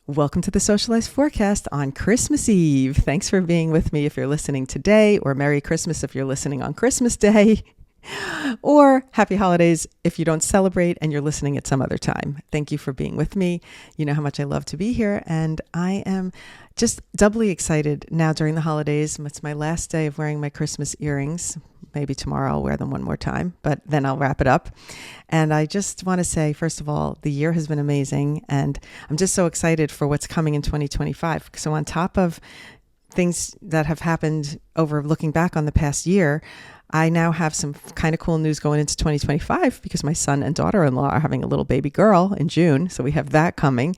Welcome to the Socialize forecast on Christmas Eve. Thanks for being with me if you're listening today, or Merry Christmas if you're listening on Christmas Day, or Happy Holidays if you don't celebrate and you're listening at some other time. Thank you for being with me. You know how much I love to be here, and I am just doubly excited now during the holidays. It's my last day of wearing my Christmas earrings. Maybe tomorrow I'll wear them one more time, but then I'll wrap it up. And I just want to say, first of all, the year has been amazing, and I'm just so excited for what's coming in 2025. So on top of things that have happened over looking back on the past year, I now have some kind of cool news going into 2025 because my son and daughter-in-law are having a little baby girl in June. So we have that coming.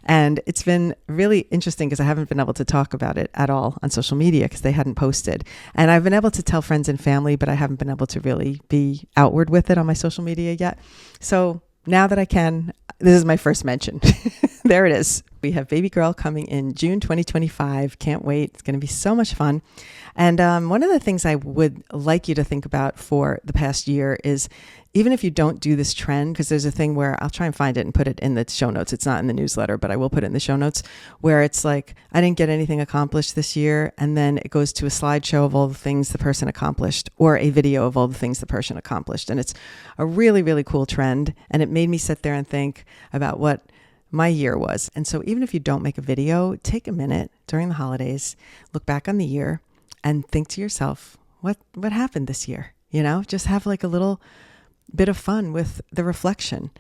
And it's been really interesting because I haven't been able to talk about it at all on social media because they hadn't posted. And I've been able to tell friends and family, but I haven't been able to really be outward with it on my social media yet. So now that I can, this is my first mention. There it is. We have baby girl coming in June 2025. Can't wait. It's going to be so much fun. And one of the things I would like you to think about for the past year is, even if you don't do this trend, because there's a thing where I'll try and find it and put it in the show notes. It's not in the newsletter, but I will put it in the show notes, where it's like, I didn't get anything accomplished this year. And then it goes to a slideshow of all the things the person accomplished, or a video of all the things the person accomplished. And it's a really, really cool trend. And it made me sit there and think about what my year was. And so even if you don't make a video, take a minute during the holidays, look back on the year and think to yourself, what happened this year? You know, just have like a little bit of fun with the reflection.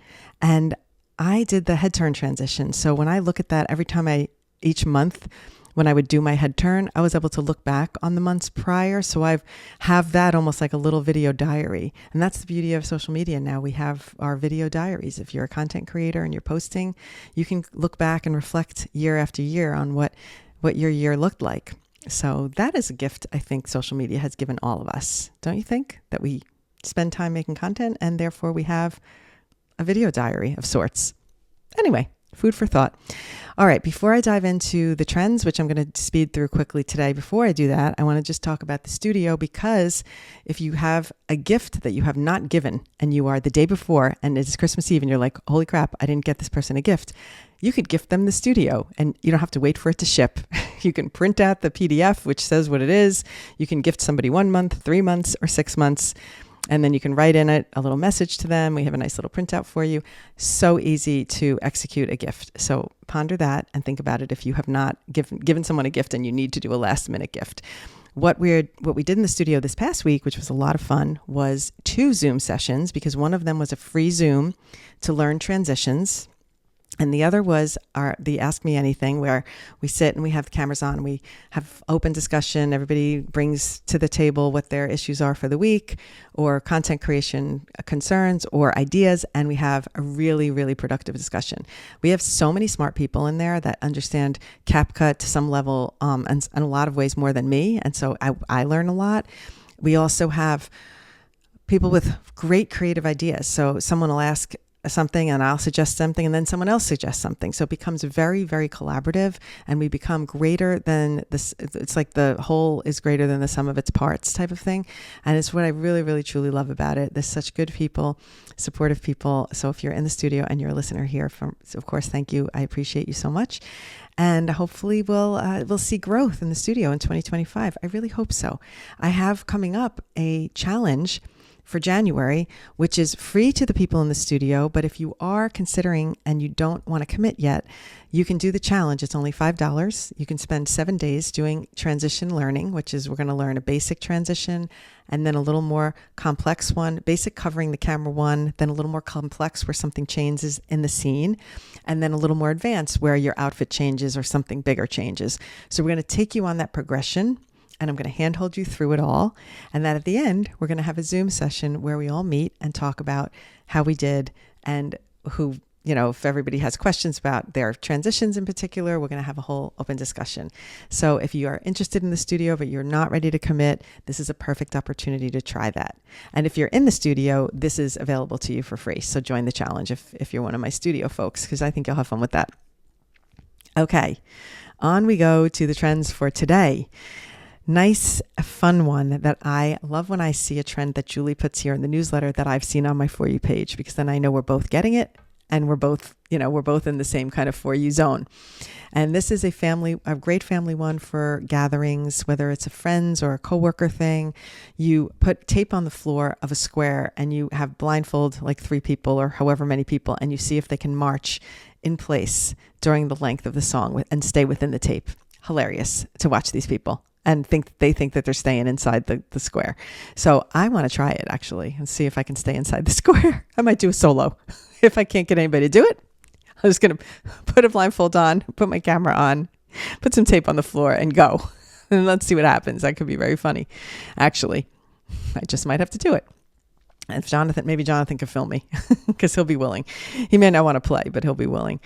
And I did the head turn transition. So when I look at that every time each month, when I would do my head turn, I was able to look back on the months prior. So I have that almost like a little video diary. And that's the beauty of social media now. We have our video diaries. If you're a content creator and you're posting, you can look back and reflect year after year on what your year looked like. So that is a gift I think social media has given all of us. Don't you think? That we spend time making content and therefore we have a video diary of sorts. Anyway, food for thought. All right, before I dive into the trends, which I'm going to speed through quickly today, before I do that, I want to just talk about the studio, because if you have a gift that you have not given and you are the day before and it's Christmas Eve and you're like, holy crap, I didn't get this person a gift, you could gift them the studio and you don't have to wait for it to ship. You can print out the PDF, which says what it is. You can gift somebody 1 month, 3 months, or 6 months. And then you can write in it a little message to them. We have a nice little printout for you. So easy to execute a gift. So ponder that and think about it if you have not given someone a gift and you need to do a last minute gift. What we did in the studio this past week, which was a lot of fun, was 2 Zoom sessions, because one of them was a free Zoom to learn transitions. And the other was the Ask Me Anything, where we sit and we have the cameras on. We have open discussion. Everybody brings to the table what their issues are for the week, or content creation concerns or ideas. And we have a really, really productive discussion. We have so many smart people in there that understand CapCut to some level, and in a lot of ways more than me. And so I learn a lot. We also have people with great creative ideas. So someone will ask something and I'll suggest something, and then someone else suggests something. So it becomes very, very collaborative, and we become greater than this. It's like the whole is greater than the sum of its parts type of thing. And it's what I really, really, truly love about it. There's such good people, supportive people. So if you're in the studio and you're a listener here, of course, thank you. I appreciate you so much. And hopefully we'll see growth in the studio in 2025. I really hope so. I have coming up a challenge for January, which is free to the people in the studio. But if you are considering and you don't want to commit yet, you can do the challenge. It's only $5. You can spend 7 days doing transition learning, which is we're going to learn a basic transition and then a little more complex one, basic covering the camera one, then a little more complex where something changes in the scene, and then a little more advanced where your outfit changes or something bigger changes. So we're going to take you on that progression, and I'm going to handhold you through it all. And then at the end, we're going to have a Zoom session where we all meet and talk about how we did, and who, if everybody has questions about their transitions in particular, we're going to have a whole open discussion. So if you are interested in the studio, but you're not ready to commit, this is a perfect opportunity to try that. And if you're in the studio, this is available to you for free. So join the challenge if you're one of my studio folks, because I think you'll have fun with that. Okay, on we go to the trends for today. Nice, fun one that I love when I see a trend that Julie puts here in the newsletter that I've seen on my For You page, because then I know we're both getting it And we're both in the same kind of For You zone. And this is a great family one for gatherings, whether it's a friend's or a coworker thing. You put tape on the floor of a square and you have blindfold like 3 people or however many people, and you see if they can march in place during the length of the song and stay within the tape. Hilarious to watch these people and they think that they're staying inside the square. So I want to try it actually and see if I can stay inside the square. I might do a solo. If I can't get anybody to do it, I'm just going to put a blindfold on, put my camera on, put some tape on the floor and go. And let's see what happens. That could be very funny. Actually, I just might have to do it. And maybe Jonathan can film me because he'll be willing. He may not want to play, but he'll be willing.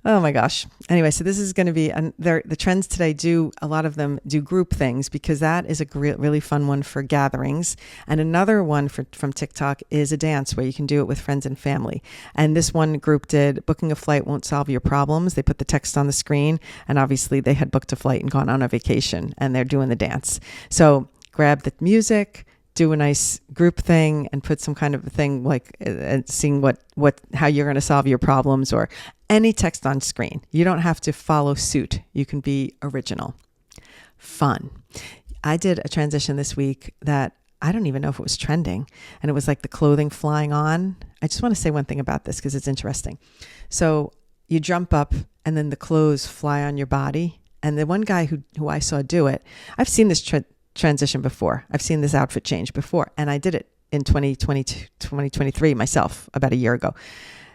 Oh my gosh. Anyway, so this is going to be, the trends today a lot of them do group things because that is a really fun one for gatherings. And another one from TikTok is a dance where you can do it with friends and family. And this one group did booking a flight won't solve your problems. They put the text on the screen and obviously they had booked a flight and gone on a vacation and they're doing the dance. So grab the music, do a nice group thing and put some kind of a thing like seeing how you're going to solve your problems or any text on screen. You don't have to follow suit. You can be original. Fun. I did a transition this week that I don't even know if it was trending, and it was like the clothing flying on. I just want to say one thing about this because it's interesting. So you jump up and then the clothes fly on your body. And the one guy who I saw do it, I've seen this transition before. I've seen this outfit change before, and I did it in 2023 myself about a year ago.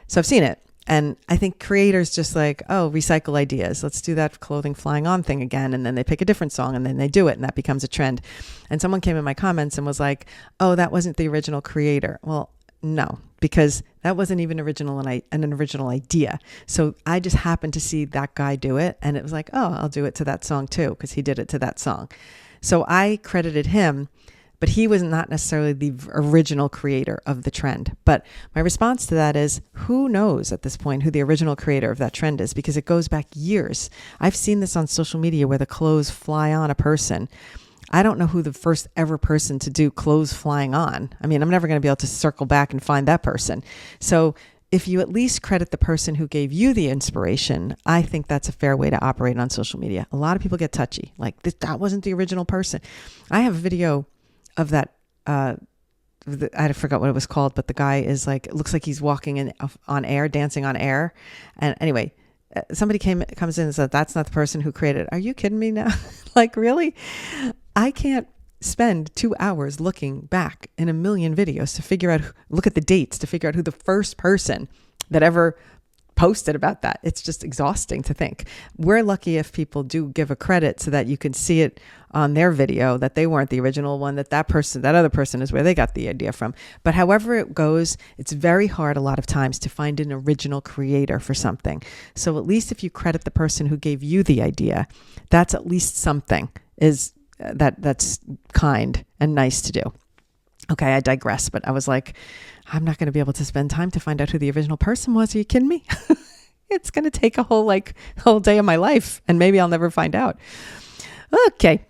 So I've seen it. And I think creators just recycle ideas. Let's do that clothing flying on thing again. And then they pick a different song and then they do it and that becomes a trend. And someone came in my comments and was like, oh, that wasn't the original creator. Well, no, because that wasn't even an original idea. So I just happened to see that guy do it. And it was like, oh, I'll do it to that song too, because he did it to that song. So I credited him, but he was not necessarily the original creator of the trend. But my response to that is, who knows at this point who the original creator of that trend is, because it goes back years. I've seen this on social media where the clothes fly on a person. I don't know who the first ever person to do clothes flying on. I mean, I'm never going to be able to circle back and find that person. So if you at least credit the person who gave you the inspiration, I think that's a fair way to operate on social media. A lot of people get touchy, like that wasn't the original person. I have a video of that, I forgot what it was called, but the guy is like, it looks like he's walking on air, dancing on air. And anyway, somebody comes in and said, that's not the person who created it. Are you kidding me now? Like, really? I can't spend 2 hours looking back in a million videos to look at the dates to figure out who the first person that ever posted about that. It's just exhausting to think. We're lucky if people do give a credit so that you can see it on their video that they weren't the original one, that other person is where they got the idea from. But however it goes, it's very hard a lot of times to find an original creator for something. So at least if you credit the person who gave you the idea, that's at least something that's kind and nice to do. Okay, I digress, but I was like, I'm not going to be able to spend time to find out who the original person was. Are you kidding me? It's going to take a whole day of my life, and maybe I'll never find out. Okay.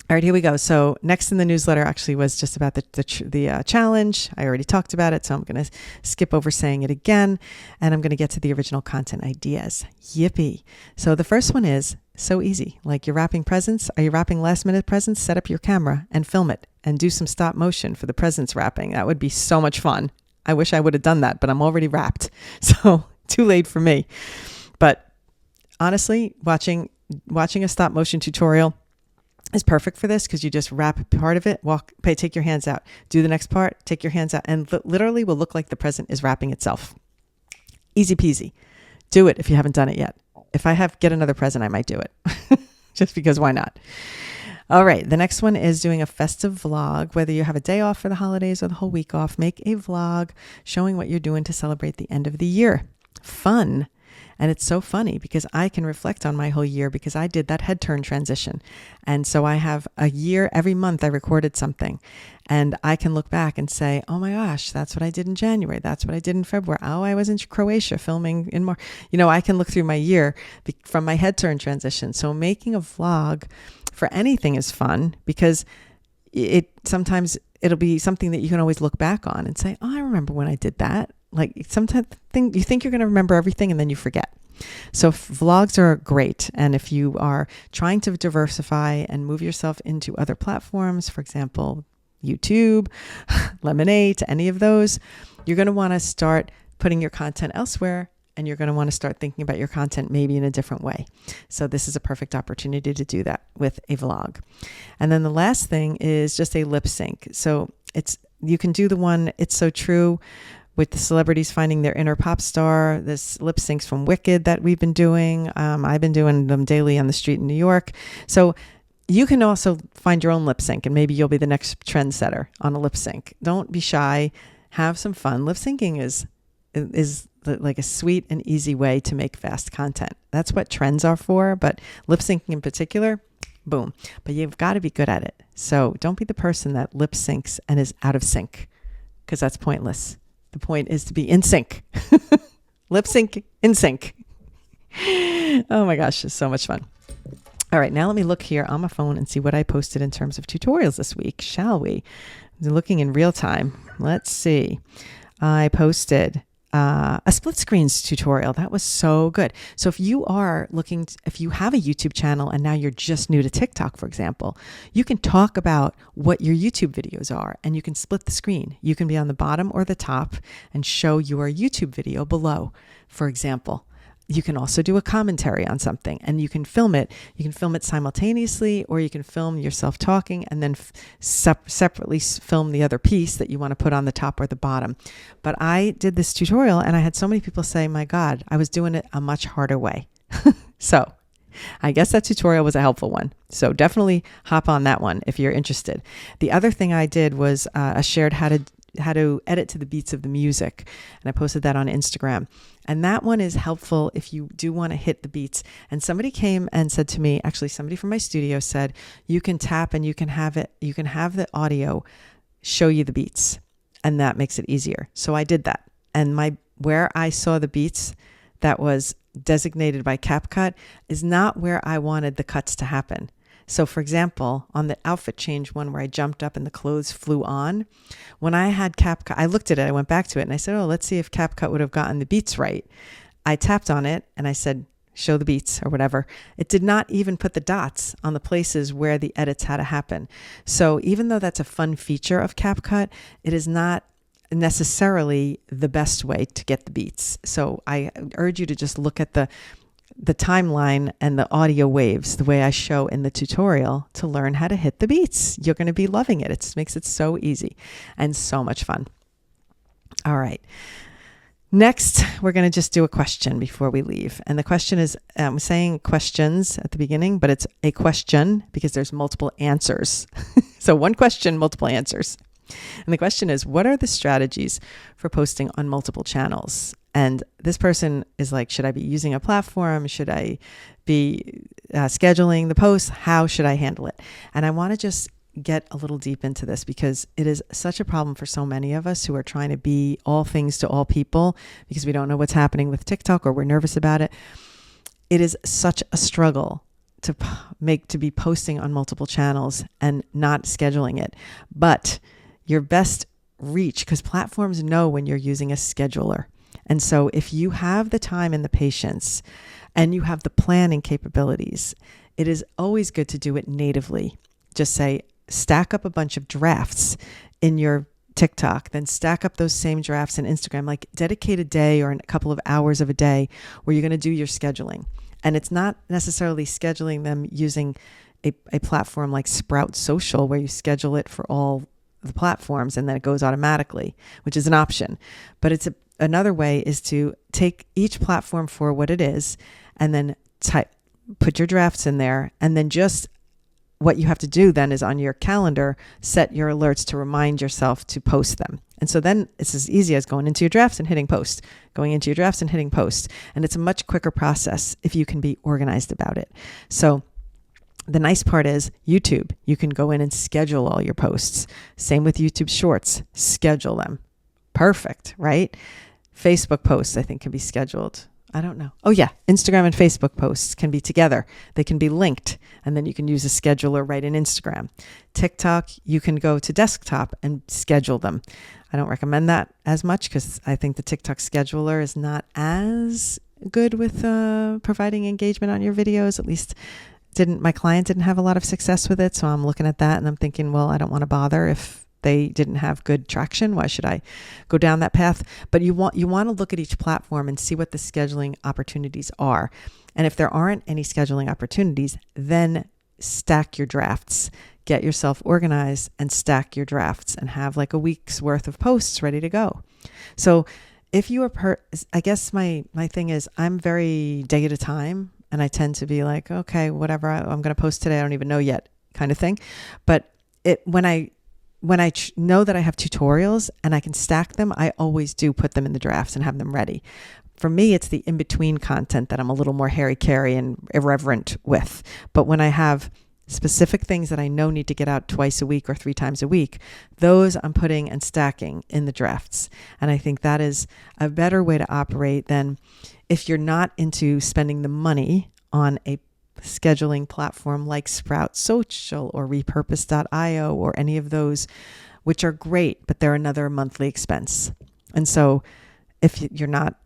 All right, here we go. So next in the newsletter actually was just about the challenge. I already talked about it, so I'm going to skip over saying it again, and I'm going to get to the original content ideas. Yippee. So the first one is so easy. Like, you're wrapping presents. Are you wrapping last minute presents? Set up your camera and film it and do some stop motion for the presents wrapping. That would be so much fun. I wish I would have done that, but I'm already wrapped. So too late for me. But honestly, watching a stop motion tutorial is perfect for this, because you just wrap part of it, take your hands out, do the next part, take your hands out, and literally will look like the present is wrapping itself. Easy peasy. Do it if you haven't done it yet. If I get another present, I might do it. Just because, why not? All right. The next one is doing a festive vlog. Whether you have a day off for the holidays or the whole week off, make a vlog showing what you're doing to celebrate the end of the year. Fun. And it's so funny because I can reflect on my whole year, because I did that head turn transition. And so I have a year, every month I recorded something, and I can look back and say, oh my gosh, that's what I did in January. That's what I did in February. Oh, I was in Croatia filming in March. I can look through my year from my head turn transition. So making a vlog for anything is fun, because sometimes it'll be something that you can always look back on and say, oh, I remember when I did that. like sometimes you think you're going to remember everything and then you forget. So vlogs are great. And if you are trying to diversify and move yourself into other platforms, for example, YouTube, Lemonade, any of those, you're going to want to start putting your content elsewhere, and you're going to want to start thinking about your content maybe in a different way. So this is a perfect opportunity to do that with a vlog. And then the last thing is just a lip sync. So you can do the one, It's So True, with the celebrities finding their inner pop star. This lip syncs from Wicked that we've been doing. I've been doing them daily on the street in New York. So you can also find your own lip sync, and maybe you'll be the next trendsetter on a lip sync. Don't be shy. Have some fun. Lip syncing is like a sweet and easy way to make fast content. That's what trends are for, but lip syncing in particular, boom. But you've got to be good at it. So don't be the person that lip syncs and is out of sync, because that's pointless. The point is to be in sync. Lip sync, in sync. Oh my gosh, it's so much fun. All right, now let me look here on my phone and see what I posted in terms of tutorials this week, shall we? I'm looking in real time. Let's see. I posted a split screens tutorial. That was so good. So if you are if you have a YouTube channel and now you're just new to TikTok, for example, you can talk about what your YouTube videos are, and you can split the screen. You can be on the bottom or the top and show your YouTube video below, for example. You can also do a commentary on something, and you can film it. You can film it simultaneously, or you can film yourself talking and then separately film the other piece that you want to put on the top or the bottom. But I did this tutorial and I had so many people say, my God, I was doing it a much harder way. So I guess that tutorial was a helpful one. So definitely hop on that one if you're interested. The other thing I did was I shared how to edit to the beats of the music, and I posted that on Instagram. And that one is helpful if you do want to hit the beats. And somebody came and said to me, actually somebody from my studio said, you can tap and you can have the audio show you the beats, and that makes it easier. So I did that. And where I saw the beats that was designated by CapCut is not where I wanted the cuts to happen. So for example, on the outfit change one where I jumped up and the clothes flew on, when I had CapCut, I looked at it, I went back to it and I said, oh, let's see if CapCut would have gotten the beats right. I tapped on it and I said, show the beats or whatever. It did not even put the dots on the places where the edits had to happen. So even though that's a fun feature of CapCut, it is not necessarily the best way to get the beats. So I urge you to just look at the timeline and the audio waves, the way I show in the tutorial, to learn how to hit the beats. You're going to be loving it. It makes it so easy and so much fun. All right. Next, we're going to just do a question before we leave. And the question is, I'm saying questions at the beginning, but it's a question because there's multiple answers. So one question, multiple answers. And the question is, what are the strategies for posting on multiple channels? And this person is like, should I be using a platform? Should I be scheduling the posts? How should I handle it? And I want to just get a little deep into this because it is such a problem for so many of us who are trying to be all things to all people because we don't know what's happening with TikTok or we're nervous about it. It is such a struggle to be posting on multiple channels and not scheduling it. But your best reach, because platforms know when you're using a scheduler. And so if you have the time and the patience and you have the planning capabilities, it is always good to do it natively. Just say, stack up a bunch of drafts in your TikTok, then stack up those same drafts in Instagram, like dedicate a day or a couple of hours of a day where you're going to do your scheduling. And it's not necessarily scheduling them using a platform like Sprout Social where you schedule it for all the platforms and then it goes automatically, which is an option. But another way is to take each platform for what it is and then put your drafts in there, and then just what you have to do then is on your calendar, set your alerts to remind yourself to post them. And so then it's as easy as going into your drafts and hitting post, going into your drafts and hitting post. And it's a much quicker process if you can be organized about it. So the nice part is YouTube, you can go in and schedule all your posts. Same with YouTube Shorts, schedule them. Perfect, right? Facebook posts, I think, can be scheduled. I don't know. Oh yeah, Instagram and Facebook posts can be together. They can be linked, and then you can use a scheduler right in Instagram. TikTok, you can go to desktop and schedule them. I don't recommend that as much because I think the TikTok scheduler is not as good with providing engagement on your videos. At least my client didn't have a lot of success with it, so I'm looking at that and I'm thinking, well, I don't want to bother if they didn't have good traction. Why should I go down that path? But you want to look at each platform and see what the scheduling opportunities are. And if there aren't any scheduling opportunities, then stack your drafts. Get yourself organized and stack your drafts and have like a week's worth of posts ready to go. So if you are, I guess my thing is I'm very day at a time, and I tend to be like, okay, whatever I'm going to post today, I don't even know yet kind of thing. But when I know that I have tutorials and I can stack them, I always do put them in the drafts and have them ready. For me, it's the in-between content that I'm a little more hairy-carry and irreverent with. But when I have specific things that I know need to get out twice a week or 3 times a week, those I'm putting and stacking in the drafts. And I think that is a better way to operate than if you're not into spending the money on a scheduling platform like Sprout Social or repurpose.io or any of those, which are great, but they're another monthly expense. And so if you're not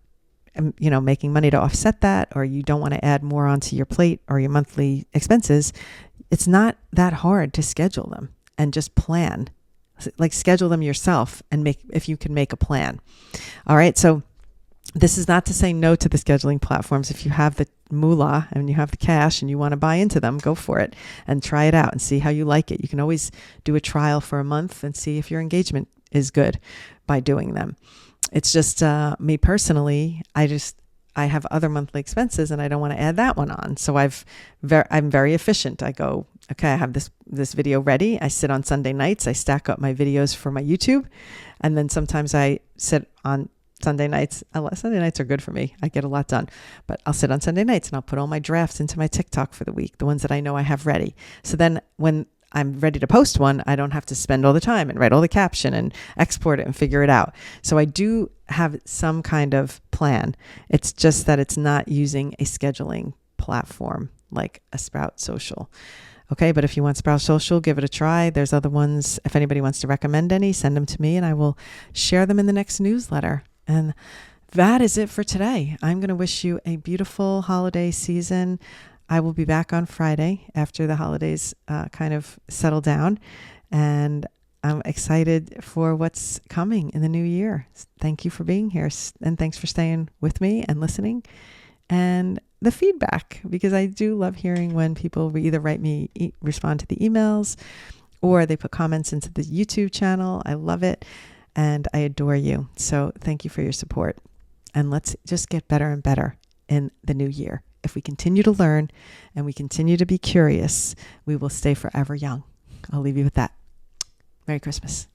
making money to offset that, or you don't want to add more onto your plate or your monthly expenses, it's not that hard to schedule them and just plan. Like schedule them yourself and if you can make a plan. All right. So this is not to say no to the scheduling platforms. If you have the moolah and you have the cash and you want to buy into them, go for it and try it out and see how you like it. You can always do a trial for a month and see if your engagement is good by doing them. It's just me personally, I have other monthly expenses and I don't want to add that one on. So I'm very efficient. I go, okay, I have this video ready. I sit on Sunday nights. I stack up my videos for my YouTube. And then sometimes I sit on Sunday nights. Sunday nights are good for me. I get a lot done. But I'll sit on Sunday nights and I'll put all my drafts into my TikTok for the week, the ones that I know I have ready. So then when I'm ready to post one, I don't have to spend all the time and write all the caption and export it and figure it out. So I do have some kind of plan. It's just that it's not using a scheduling platform like a Sprout Social. Okay, but if you want Sprout Social, give it a try. There's other ones. If anybody wants to recommend any, send them to me and I will share them in the next newsletter. And that is it for today. I'm going to wish you a beautiful holiday season. I will be back on Friday after the holidays kind of settle down. And I'm excited for what's coming in the new year. Thank you for being here. And thanks for staying with me and listening. And the feedback, because I do love hearing when people either respond to the emails, or they put comments into the YouTube channel. I love it. And I adore you. So thank you for your support. And let's just get better and better in the new year. If we continue to learn and we continue to be curious, we will stay forever young. I'll leave you with that. Merry Christmas.